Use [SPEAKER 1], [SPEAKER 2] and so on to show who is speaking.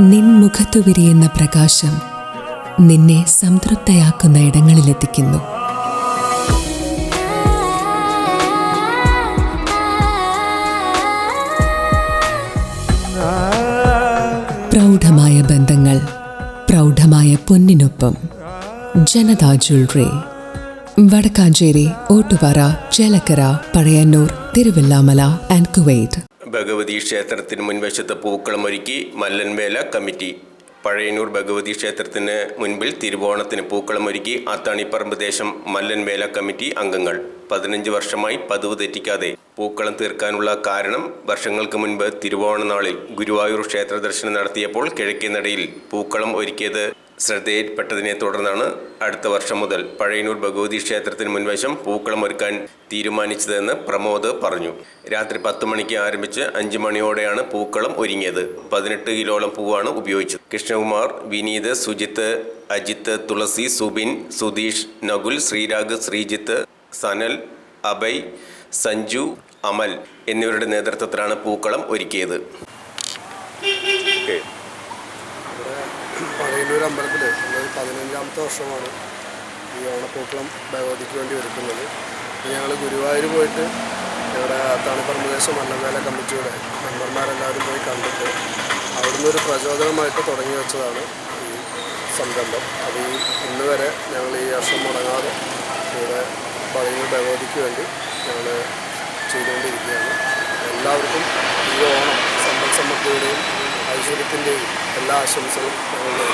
[SPEAKER 1] നിൻ മുഖത്തു വിരിയുന്ന പ്രകാശം നിന്നെ സംതൃപ്തയാക്കുന്ന ഇടങ്ങളിലെത്തിക്കുന്നു. പ്രൗഢമായ ബന്ധങ്ങൾ, പ്രൗഢമായ പൊന്നിനൊപ്പം. Janatha jewellery, Vadakkanchery, Ottupara, Chelakkara, Pazhayannur, Thiruvillwamala and Kuwait.
[SPEAKER 2] Bhagavathi ക്ഷേത്രത്തിന് മുൻവശത്ത് പൂക്കളമൊരുക്കി മല്ലൻവേല കമ്മിറ്റി. പഴയന്നൂർ ഭഗവതി ക്ഷേത്രത്തിന് മുൻപിൽ തിരുവോണത്തിന് പൂക്കളമൊരുക്കി അത്താണിപ്പറമ്പ് ദേശം മല്ലൻവേല കമ്മിറ്റി അംഗങ്ങൾ. 15 വർഷമായി പതിവ് തെറ്റിക്കാതെ പൂക്കളം തീർക്കാനുള്ള കാരണം, വർഷങ്ങൾക്ക് മുൻപ് തിരുവോണ നാളിൽ ഗുരുവായൂർ ക്ഷേത്ര ദർശനം നടത്തിയപ്പോൾ കിഴക്കേ നടയിൽ പൂക്കളം ഒരുക്കിയത് ശ്രദ്ധയിൽപ്പെട്ടതിനെ തുടർന്നാണ് അടുത്ത വർഷം മുതൽ പഴയന്നൂർ ഭഗവതി ക്ഷേത്രത്തിന് മുൻവശം പൂക്കളം ഒരുക്കാൻ തീരുമാനിച്ചതെന്ന് പ്രമോദ് പറഞ്ഞു. രാത്രി 10 മണിക്ക് ആരംഭിച്ച് 5 മണിയോടെയാണ് പൂക്കളം ഒരുങ്ങിയത്. 18 കിലോളം പൂവാണ് ഉപയോഗിച്ചത്. കൃഷ്ണകുമാർ, വിനീത്, സുജിത്ത്, അജിത്ത്, തുളസി, സുബിൻ, സുധീഷ്, നകുൽ, ശ്രീരാഗ്, ശ്രീജിത്ത്, സനൽ, അഭയ്, സഞ്ജു, അമൽ എന്നിവരുടെ നേതൃത്വത്തിലാണ് പൂക്കളം ഒരുക്കിയത്.
[SPEAKER 3] പഴയന്നൂർ അമ്പലത്തിൽ 15ാമത്തെ വർഷമാണ് ഈ ഓണപ്പൂക്കളം ഭഗവതിക്ക് വേണ്ടി ഒരുക്കുന്നത്. ഞങ്ങൾ ഗുരുവായൂർ പോയിട്ട് ഇവിടെ അത്താണിപ്പറമ്പ് ദേശം മല്ലൻവേല കമ്മിറ്റിയുടെ മെമ്പർമാരെല്ലാവരും പോയി കണ്ടിട്ട് അവിടുന്ന് ഒരു പ്രചോദനമായിട്ട് തുടങ്ങി വെച്ചതാണ് ഈ സംരംഭം. അത് ഇന്ന് വരെ ഞങ്ങൾ ഈ വർഷം മുടങ്ങാതെ ഇവിടെ പഴയന്നൂർ ഭഗവതിക്ക് വേണ്ടി ഞങ്ങൾ ചെയ്തുകൊണ്ടിരിക്കുകയാണ്. എല്ലാവർക്കും ഈ ഓണം സമ്പൽ സമൃദ്ധിയുടെയും ഐശ്വര്യത്തിൻ്റെയും എല്ലാ ആശംസകളും ഞങ്ങൾ